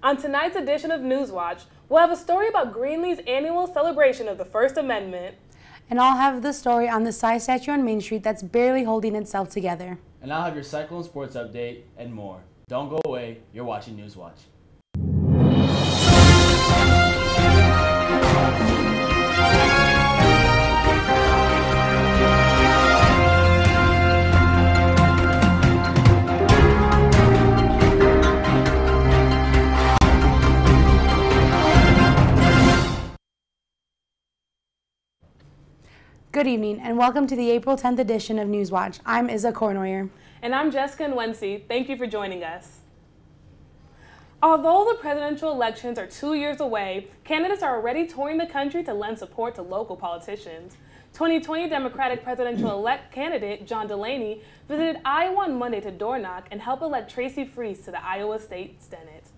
On tonight's edition of Newswatch, we'll have a story about Greenlee's annual celebration of the First Amendment. And I'll have the story on the Psy statue on Main Street that's barely holding itself together. And I'll have your cyclone sports update and more. Don't go away, you're watching Newswatch. Good evening and welcome to the April 10th edition of Newswatch. I'm Isa Cournoyer. And I'm Jessica Enwesi. Thank you for joining us. Although the presidential elections are 2 years away, candidates are already touring the country to lend support to local politicians. 2020 Democratic presidential-elect candidate John Delaney visited Iowa on Monday to door knock and help elect Tracy Freese to the Iowa State Senate.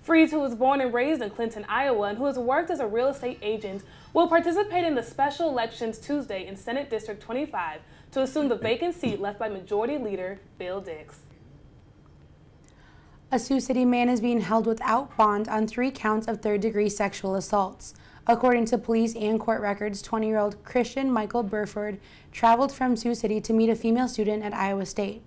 Freese, who was born and raised in Clinton, Iowa, and who has worked as a real estate agent, will participate in the special elections Tuesday in Senate District 25 to assume the vacant seat left by Majority Leader Bill Dix. A Sioux City man is being held without bond on 3 counts of third-degree sexual assaults. According to police and court records, 20-year-old Christian Michael Burford traveled from Sioux City to meet a female student at Iowa State.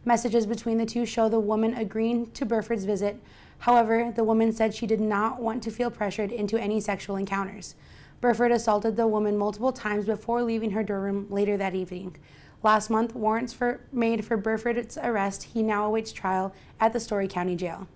Messages between the two show the woman agreeing to Burford's visit. However, the woman said she did not want to feel pressured into any sexual encounters. Burford assaulted the woman multiple times before leaving her dorm room later that evening. Last month, warrants made for Burford's arrest. He now awaits trial at the Story County Jail.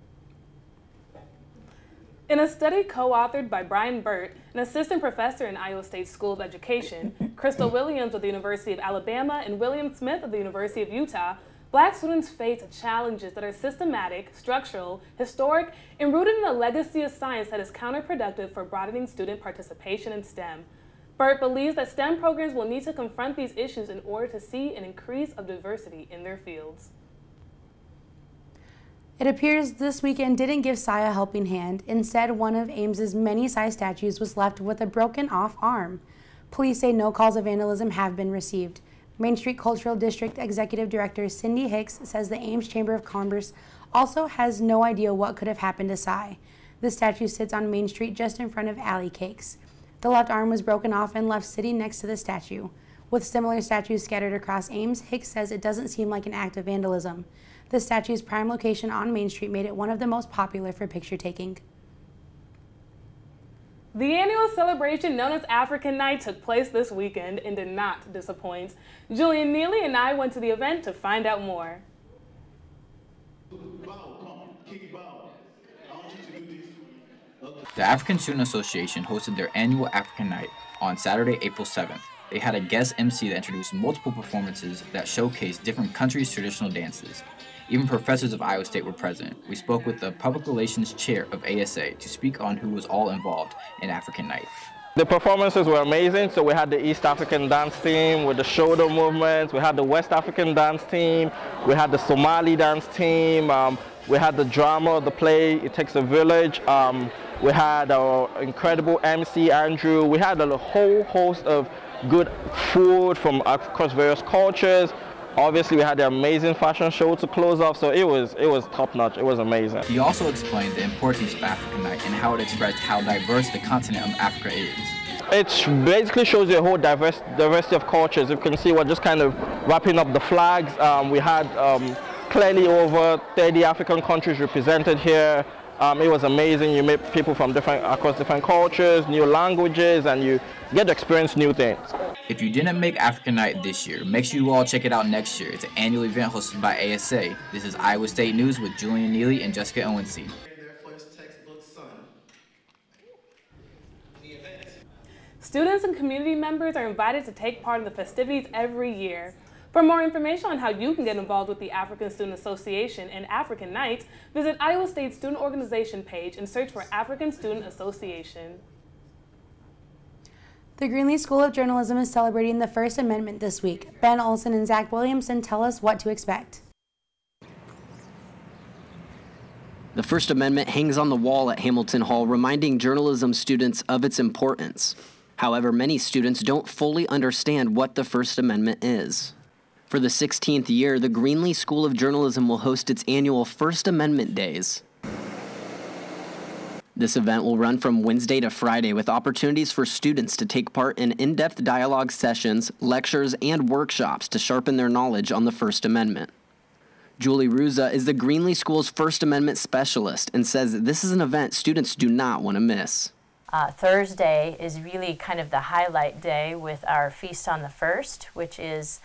In a study co-authored by Brian Burt, an assistant professor in Iowa State School of Education, Crystal Williams of the University of Alabama, and William Smith of the University of Utah, Black students face challenges that are systematic, structural, historic, and rooted in a legacy of science that is counterproductive for broadening student participation in STEM. Burt believes that STEM programs will need to confront these issues in order to see an increase of diversity in their fields. It appears this weekend didn't give Psy a helping hand. Instead, one of Ames's many Psy statues was left with a broken off arm. Police say no calls of vandalism have been received. Main Street Cultural District Executive Director Cindy Hicks says the Ames Chamber of Commerce also has no idea what could have happened to Psy. The statue sits on Main Street just in front of Alley Cakes. The left arm was broken off and left sitting next to the statue. With similar statues scattered across Ames, Hicks says it doesn't seem like an act of vandalism. The statue's prime location on Main Street made it one of the most popular for picture taking. The annual celebration known as African Night took place this weekend and did not disappoint. Julian Neely and I went to the event to find out more. The African Student Association hosted their annual African Night on Saturday, April 7th. They had a guest MC that introduced multiple performances that showcased different countries' traditional dances. Even professors of Iowa State were present. We spoke with the Public Relations Chair of ASA to speak on who was all involved in African Night. The performances were amazing. So we had the East African dance team with the shoulder movements. We had the West African dance team. We had the Somali dance team. We had the drama, the play, It Takes a Village. We had our incredible MC, Andrew. We had a whole host of good food from across various cultures. Obviously, we had the amazing fashion show to close off, so it was top-notch. It was amazing. He also explained the importance of African Night and how it expressed how diverse the continent of Africa is. It basically shows you a whole diversity of cultures. You can see we're just kind of wrapping up the flags. We had clearly over 30 African countries represented here. It was amazing. You meet people from across different cultures, new languages, and you get to experience new things. If you didn't make African Night this year, make sure you all check it out next year. It's an annual event hosted by ASA. This is Iowa State News with Julian Neely and Jessica Enwesi. Students and community members are invited to take part in the festivities every year. For more information on how you can get involved with the African Student Association and African Night, visit Iowa State's Student Organization page and search for African Student Association. The Greenlee School of Journalism is celebrating the First Amendment this week. Ben Olson and Zach Williamson tell us what to expect. The First Amendment hangs on the wall at Hamilton Hall, reminding journalism students of its importance. However, many students don't fully understand what the First Amendment is. For the 16th year, the Greenlee School of Journalism will host its annual First Amendment Days. This event will run from Wednesday to Friday with opportunities for students to take part in in-depth dialogue sessions, lectures, and workshops to sharpen their knowledge on the First Amendment. Julie Ruza is the Greenlee School's First Amendment specialist and says this is an event students do not want to miss. Thursday is really kind of the highlight day with our Feast on the First, which is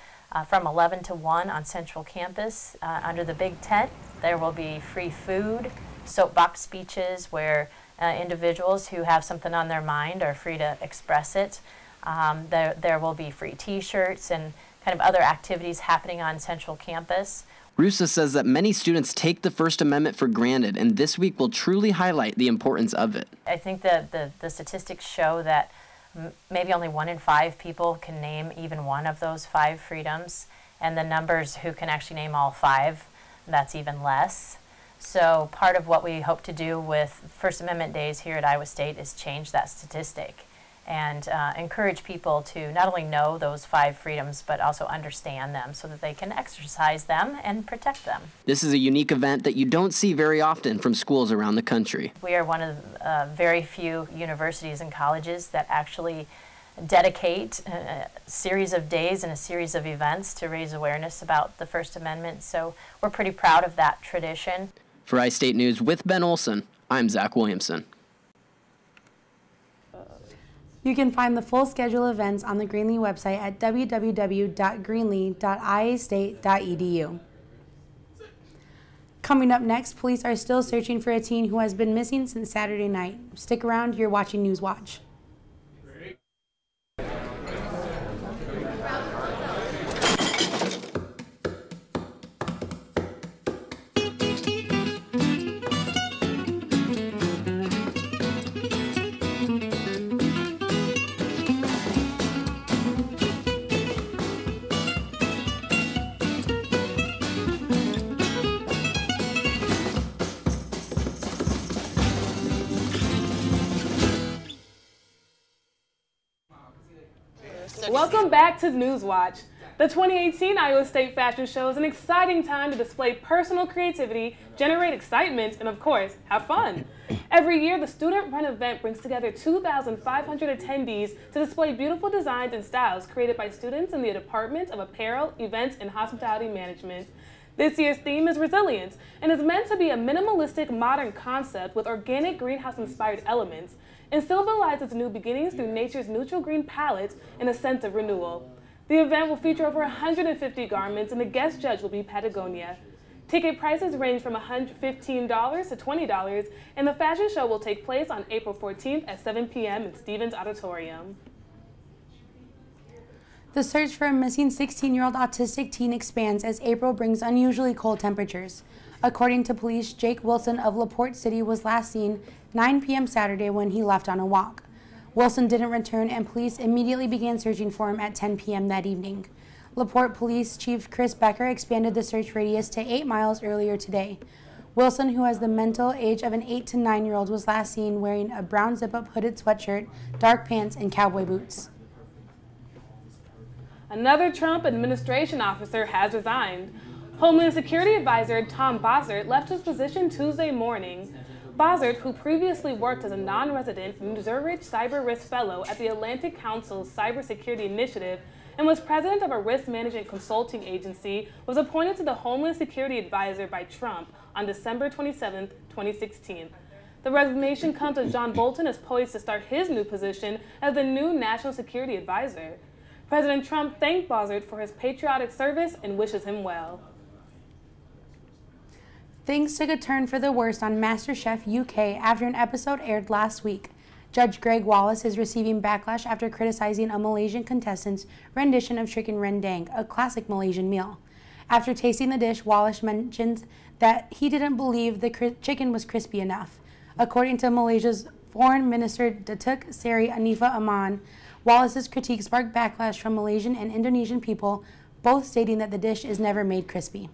from 11 to 1 on Central Campus under the big tent. There will be free food, soapbox speeches where individuals who have something on their mind are free to express it. There will be free t-shirts and kind of other activities happening on Central Campus. Rusa says that many students take the First Amendment for granted, and this week will truly highlight the importance of it. I think that the statistics show that maybe only 1 in 5 people can name even one of those 5 freedoms, and the numbers who can actually name all 5, that's even less. So part of what we hope to do with First Amendment Days here at Iowa State is change that statistic and encourage people to not only know those 5 freedoms, but also understand them so that they can exercise them and protect them. This is a unique event that you don't see very often from schools around the country. We are one of the very few universities and colleges that actually dedicate a series of days and a series of events to raise awareness about the First Amendment. So we're pretty proud of that tradition. For iState News with Ben Olson, I'm Zach Williamson. You can find the full schedule of events on the Greenlee website at www.greenlee.iastate.edu. Coming up next, police are still searching for a teen who has been missing since Saturday night. Stick around, you're watching Newswatch. Welcome back to Newswatch. The 2018 Iowa State Fashion Show is an exciting time to display personal creativity, generate excitement, and of course, have fun. Every year, the student-run event brings together 2,500 attendees to display beautiful designs and styles created by students in the Department of Apparel, Events, and Hospitality Management. This year's theme is resilience and is meant to be a minimalistic modern concept with organic greenhouse-inspired elements and symbolizes new beginnings through nature's neutral green palette and a sense of renewal. The event will feature over 150 garments and the guest judge will be Patagonia. Ticket prices range from $15 to $20 and the fashion show will take place on April 14th at 7 p.m. in Stevens Auditorium. The search for a missing 16-year-old autistic teen expands as April brings unusually cold temperatures. According to police, Jake Wilson of LaPorte City was last seen 9 p.m. Saturday when he left on a walk. Wilson didn't return and police immediately began searching for him at 10 p.m. that evening. LaPorte Police Chief Chris Becker expanded the search radius to 8 miles earlier today. Wilson, who has the mental age of an 8 to 9-year-old, was last seen wearing a brown zip-up hooded sweatshirt, dark pants, and cowboy boots. Another Trump administration officer has resigned. Homeland Security Advisor Tom Bossert left his position Tuesday morning. Bossert, who previously worked as a non-resident Zurich Cyber Risk Fellow at the Atlantic Council's Cybersecurity Initiative and was president of a risk management consulting agency, was appointed to the Homeland Security Advisor by Trump on December 27, 2016. The resignation comes as John Bolton is poised to start his new position as the new National Security Advisor. President Trump thanked Bossert for his patriotic service and wishes him well. Things took a turn for the worst on MasterChef UK after an episode aired last week. Judge Greg Wallace is receiving backlash after criticizing a Malaysian contestant's rendition of chicken rendang, a classic Malaysian meal. After tasting the dish, Wallace mentioned that he didn't believe the chicken was crispy enough. According to Malaysia's Foreign Minister Datuk Seri Anifa Aman, Wallace's critique sparked backlash from Malaysian and Indonesian people, both stating that the dish is never made crispy.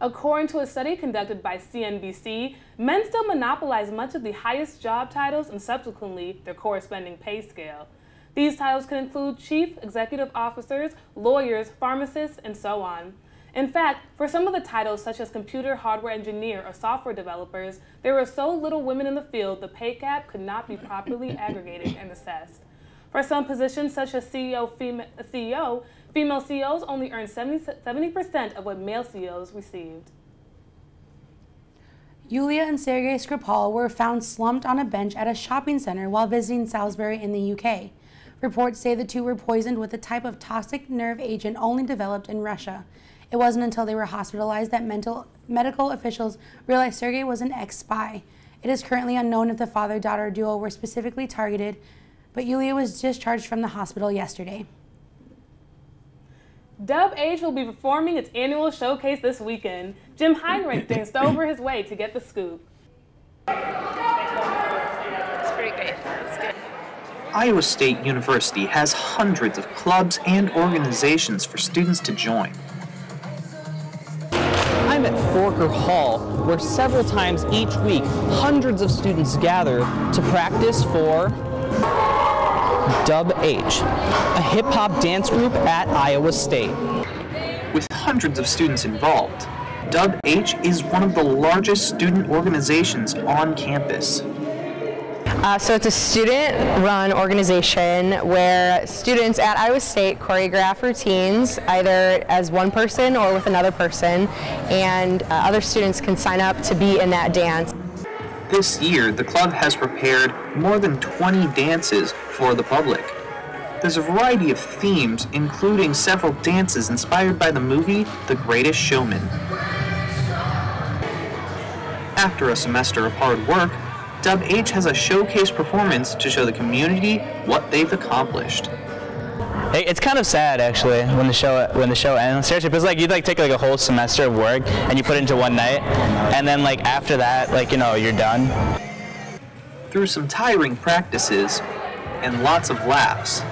According to a study conducted by CNBC, men still monopolize much of the highest job titles and subsequently their corresponding pay scale. These titles can include chief executive officers, lawyers, pharmacists, and so on. In fact, for some of the titles such as computer hardware engineer or software developers, there were so little women in the field the pay gap could not be properly aggregated and assessed. For some positions such as female CEOs only earned 70% of what male CEOs received. Yulia and Sergei Skripal were found slumped on a bench at a shopping center while visiting Salisbury in the UK. Reports say the two were poisoned with a type of toxic nerve agent only developed in Russia. It wasn't until they were hospitalized that medical officials realized Sergei was an ex-spy. It is currently unknown if the father-daughter duo were specifically targeted, but Yulia was discharged from the hospital yesterday. Dub H will be performing its annual showcase this weekend. Jim Heinrichs danced over his way to get the scoop. It's pretty great. It's good. Iowa State University has hundreds of clubs and organizations for students to join. I'm at Forker Hall, where several times each week, hundreds of students gather to practice for Dub H, a hip-hop dance group at Iowa State. With hundreds of students involved, Dub H is one of the largest student organizations on campus. So it's a student-run organization where students at Iowa State choreograph routines either as one person or with another person, and other students can sign up to be in that dance. This year, the club has prepared more than 20 dances for the public. There's a variety of themes, including several dances inspired by the movie The Greatest Showman. After a semester of hard work, Dub H has a showcase performance to show the community what they've accomplished. It's kind of sad, actually, when the show ends. Seriously, because you take a whole semester of work and you put it into one night, and then after that, you're done. Through some tiring practices and lots of laughs,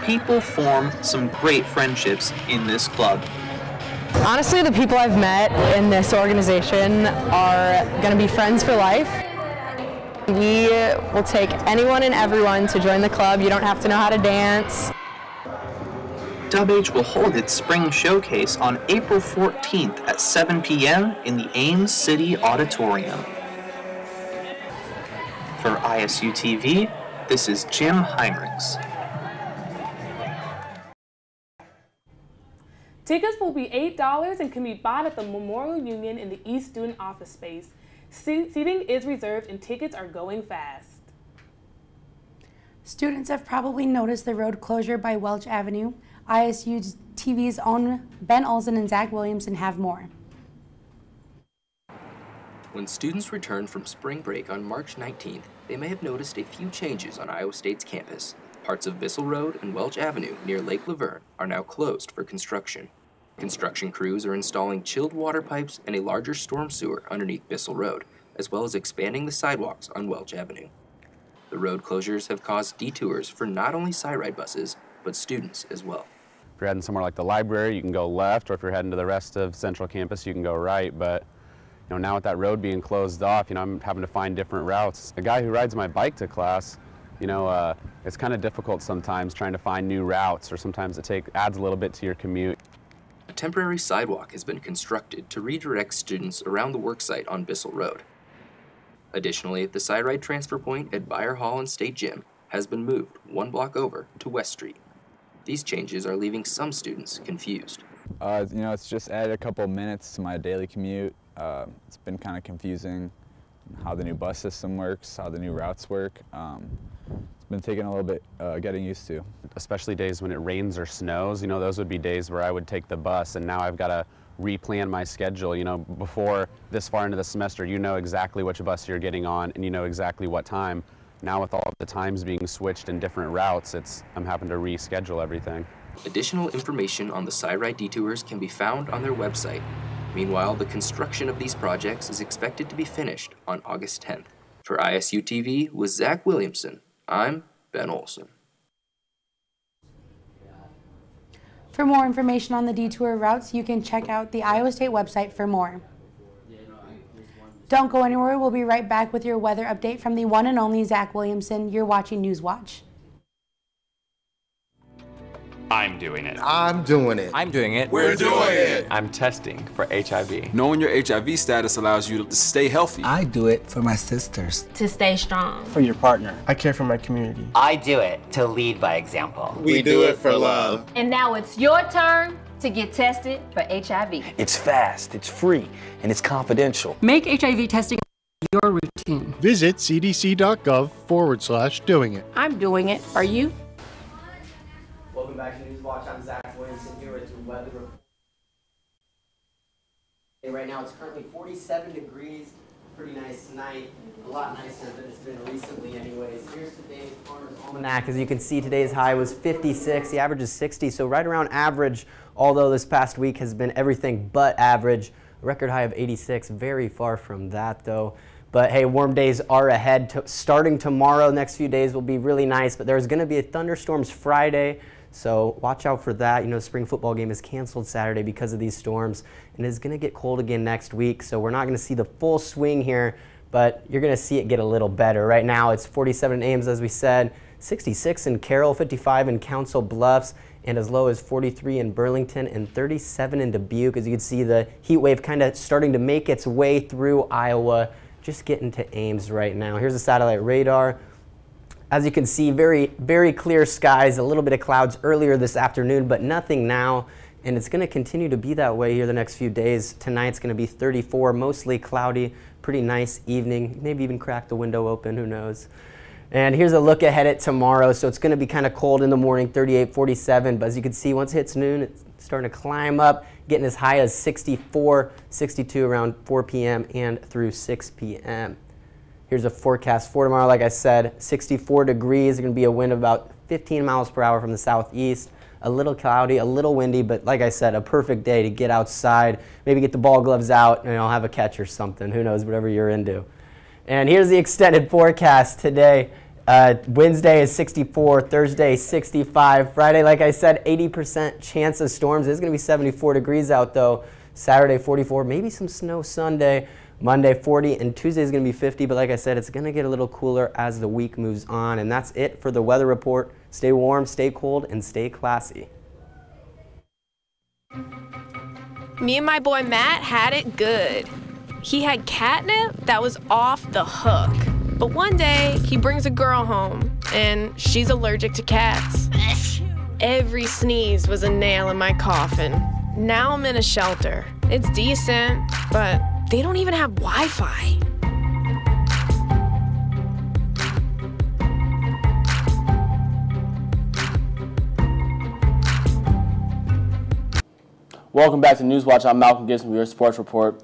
people form some great friendships in this club. Honestly, the people I've met in this organization are going to be friends for life. We will take anyone and everyone to join the club. You don't have to know how to dance. Dub H will hold its spring showcase on April 14th at 7 p.m. in the Ames City Auditorium. For ISU TV, this is Jim Heinrichs. Tickets will be $8 and can be bought at the Memorial Union in the East Student Office Space. Seating is reserved and tickets are going fast. Students have probably noticed the road closure by Welch Avenue. ISU TV's own Ben Olsen and Zach Williamson have more. When students returned from spring break on March 19th, they may have noticed a few changes on Iowa State's campus. Parts of Bissell Road and Welch Avenue near Lake Laverne are now closed for construction. Construction crews are installing chilled water pipes and a larger storm sewer underneath Bissell Road, as well as expanding the sidewalks on Welch Avenue. The road closures have caused detours for not only SciRide buses, but students as well. If you're heading somewhere like the library, you can go left, or if you're heading to the rest of Central Campus, you can go right. But now with that road being closed off, I'm having to find different routes. A guy who rides my bike to class, it's kind of difficult sometimes trying to find new routes, or sometimes it adds a little bit to your commute. A temporary sidewalk has been constructed to redirect students around the worksite on Bissell Road. Additionally, the SciRide transfer point at Beyer Hall and State Gym has been moved 1 block over to West Street. These changes are leaving some students confused. It's just added a couple minutes to my daily commute. It's been kind of confusing how the new bus system works, how the new routes work. It's been taking a little bit getting used to. Especially days when it rains or snows, those would be days where I would take the bus, and now I've got to replan my schedule. Before this far into the semester, you know exactly which bus you're getting on, and you know exactly what time. Now with all of the times being switched in different routes, I'm having to reschedule everything. Additional information on the SciRide detours can be found on their website. Meanwhile, the construction of these projects is expected to be finished on August 10th. For ISU TV with Zach Williamson, I'm Ben Olsen. For more information on the detour routes, you can check out the Iowa State website for more. Don't go anywhere. We'll be right back with your weather update from the one and only Zach Williamson. You're watching Newswatch. I'm doing it. I'm doing it. I'm doing it. We're doing it. I'm testing for HIV. Knowing your HIV status allows you to stay healthy. I do it for my sisters. To stay strong. For your partner. I care for my community. I do it to lead by example. We do it for love. And now it's your turn to get tested for HIV. It's fast, it's free, and it's confidential. Make HIV testing your routine. Visit cdc.gov/doing it. I'm doing it. Are you? Welcome back to Newswatch. I'm Zach Williamson here with your weather report. Right now it's currently 47 degrees. Pretty nice night. A lot nicer than it's been recently anyways. Here's today's Farmer's Almanac. As you can see, today's high was 56. The average is 60, so right around average, although this past week has been everything but average. A record high of 86, very far from that though. But hey, warm days are ahead. Starting tomorrow, next few days will be really nice, but there's going to be thunderstorms Friday. So watch out for that. You know, spring football game is canceled Saturday because of these storms, and it's going to get cold again next week. So we're not going to see the full swing here, but you're going to see it get a little better. Right now it's 47 in Ames, as we said, 66 in Carroll, 55 in Council Bluffs, and as low as 43 in Burlington and 37 in Dubuque. As you can see, the heat wave kind of starting to make its way through Iowa, just getting to Ames right now. Here's the satellite radar. As you can see, very, very clear skies, a little bit of clouds earlier this afternoon, but nothing now. And it's going to continue to be that way here the next few days. Tonight's going to be 34, mostly cloudy, pretty nice evening. Maybe even crack the window open, who knows. And here's a look ahead at tomorrow. So it's going to be kind of cold in the morning, 38, 47. But as you can see, once it hits noon, it's starting to climb up, getting as high as 64, 62 around 4 p.m. and through 6 p.m. Here's a forecast for tomorrow. Like I said, 64 degrees. There's going to be a wind of about 15 miles per hour from the southeast. A little cloudy, a little windy, but like I said, a perfect day to get outside. Maybe get the ball gloves out and have a catch or something. Who knows, whatever you're into. And here's the extended forecast today. Wednesday is 64, Thursday 65. Friday, like I said, 80% chance of storms. It's going to be 74 degrees out though. Saturday 44, maybe some snow Sunday. Monday 40, and Tuesday is going to be 50, but like I said, it's going to get a little cooler as the week moves on. And that's it for the weather report. Stay warm, stay cold, and stay classy. Me and my boy Matt had it good. He had catnip that was off the hook. But one day, he brings a girl home, and she's allergic to cats. Every sneeze was a nail in my coffin. Now I'm in a shelter. It's decent, but they don't even have Wi-Fi. Welcome back to Newswatch. I'm Malcolm Gibson with your sports report.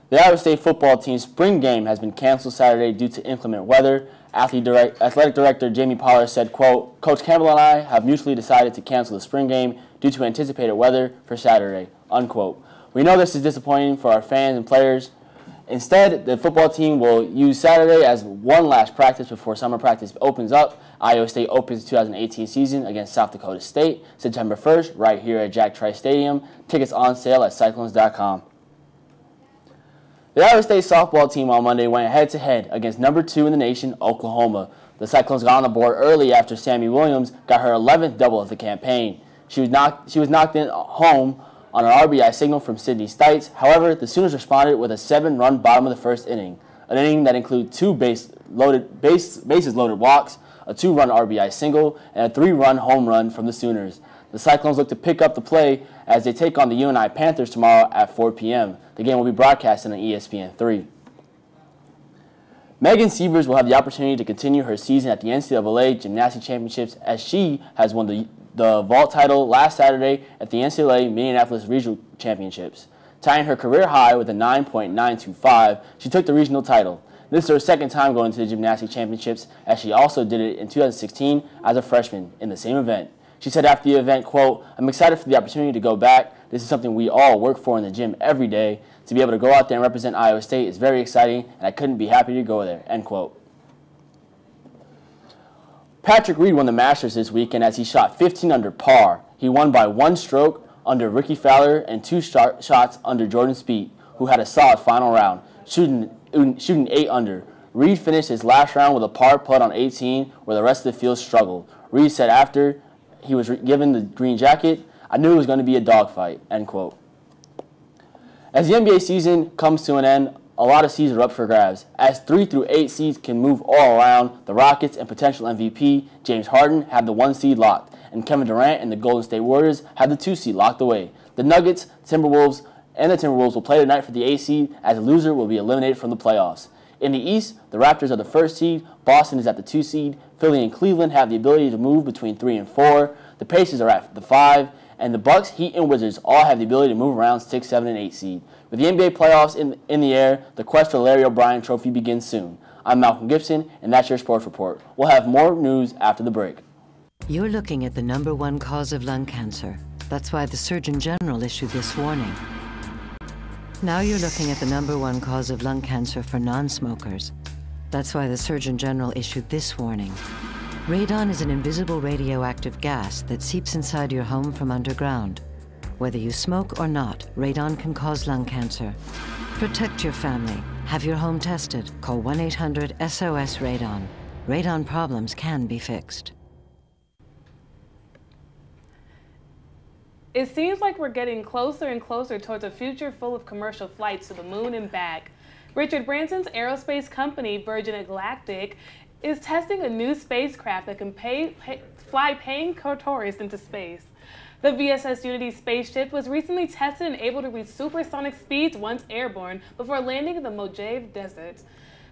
The Iowa State football team's spring game has been canceled Saturday due to inclement weather. Athletic Director Jamie Pollard said, quote, Coach Campbell and I have mutually decided to cancel the spring game due to anticipated weather for Saturday, unquote. We know this is disappointing for our fans and players. Instead, the football team will use Saturday as one last practice before summer practice opens up. Iowa State opens the 2018 season against South Dakota State September 1st right here at Jack Trice Stadium. Tickets on sale at Cyclones.com. The Iowa State softball team on Monday went head-to-head against number 2 in the nation, Oklahoma. The Cyclones got on the board early after Sammy Williams got her 11th double of the campaign. She was knocked in home on an RBI signal from Sydney Stites. However, the Sooners responded with a 7-run bottom of the first inning, an inning that included 2 bases loaded walks, a 2-run RBI single, and a 3-run home run from the Sooners. The Cyclones look to pick up the play as they take on the UNI Panthers tomorrow at 4 p.m. The game will be broadcasted on ESPN3. Megan Sievers will have the opportunity to continue her season at the NCAA Gymnastics Championships as she has won the vault title last Saturday at the NCAA Minneapolis Regional Championships. Tying her career high with a 9.925, she took the regional title. This is her second time going to the Gymnastics Championships, as she also did it in 2016 as a freshman in the same event. She said after the event, quote, I'm excited for the opportunity to go back. This is something we all work for in the gym every day. To be able to go out there and represent Iowa State is very exciting, and I couldn't be happier to go there, end quote. Patrick Reed won the Masters this weekend as he shot 15 under par. He won by 1 stroke under Ricky Fowler and 2 shots under Jordan Spieth, who had a solid final round, shooting 8 under. Reed finished his last round with a par putt on 18, where the rest of the field struggled. Reed said after he was given the green jacket. I knew it was going to be a dogfight, end quote. As the NBA season comes to an end, a lot of seeds are up for grabs, as 3 through 8 seeds can move all around. The Rockets and potential MVP James Harden have the 1 seed locked, and Kevin Durant and the Golden State Warriors have the 2 seed locked away. The Nuggets, Timberwolves, and the Timberwolves will play tonight for the 8 seed, as the loser will be eliminated from the playoffs. In the East, the Raptors are the 1st seed, Boston is at the 2 seed, Philly and Cleveland have the ability to move between 3 and 4, the Pacers are at the 5, and the Bucks, Heat, and Wizards all have the ability to move around 6, 7, and 8 seed. With the NBA playoffs in the air, the quest for the Larry O'Brien Trophy begins soon. I'm Malcolm Gibson, and that's your Sports Report. We'll have more news after the break. You're looking at the #1 cause of lung cancer. That's why the Surgeon General issued this warning. Now you're looking at the #1 cause of lung cancer for non-smokers. That's why the Surgeon General issued this warning. Radon is an invisible radioactive gas that seeps inside your home from underground. Whether you smoke or not, radon can cause lung cancer. Protect your family. Have your home tested. Call 1-800-SOS-RADON. Radon problems can be fixed. It seems like we're getting closer and closer towards a future full of commercial flights to the moon and back. Richard Branson's aerospace company, Virgin Galactic, is testing a new spacecraft that can fly paying tourists into space. The VSS Unity spaceship was recently tested and able to reach supersonic speeds once airborne before landing in the Mojave Desert.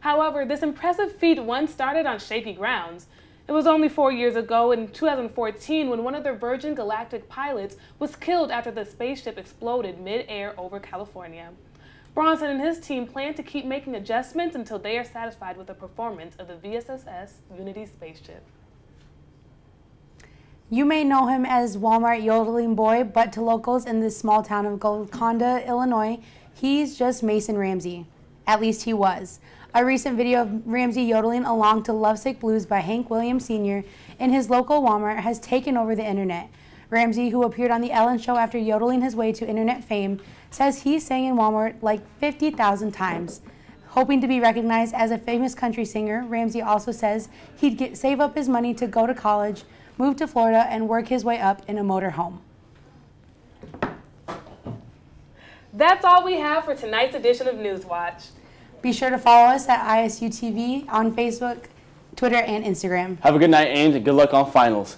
However, this impressive feat once started on shaky grounds. It was only 4 years ago, in 2014, when one of their Virgin Galactic pilots was killed after the spaceship exploded mid-air over California. Bronson and his team plan to keep making adjustments until they are satisfied with the performance of the VSS Unity spaceship. You may know him as Walmart yodeling boy, but to locals in this small town of Golconda, Illinois, he's just Mason Ramsey. At least he was. A recent video of Ramsey yodeling along to Lovesick Blues by Hank Williams Sr. in his local Walmart has taken over the internet. Ramsey, who appeared on The Ellen Show after yodeling his way to internet fame, says he sang in Walmart like 50,000 times. Hoping to be recognized as a famous country singer, Ramsey also says he'd save up his money to go to college, move to Florida, and work his way up in a motorhome. That's all we have for tonight's edition of Newswatch. Be sure to follow us at ISU TV on Facebook, Twitter, and Instagram. Have a good night, Ames, and good luck on finals.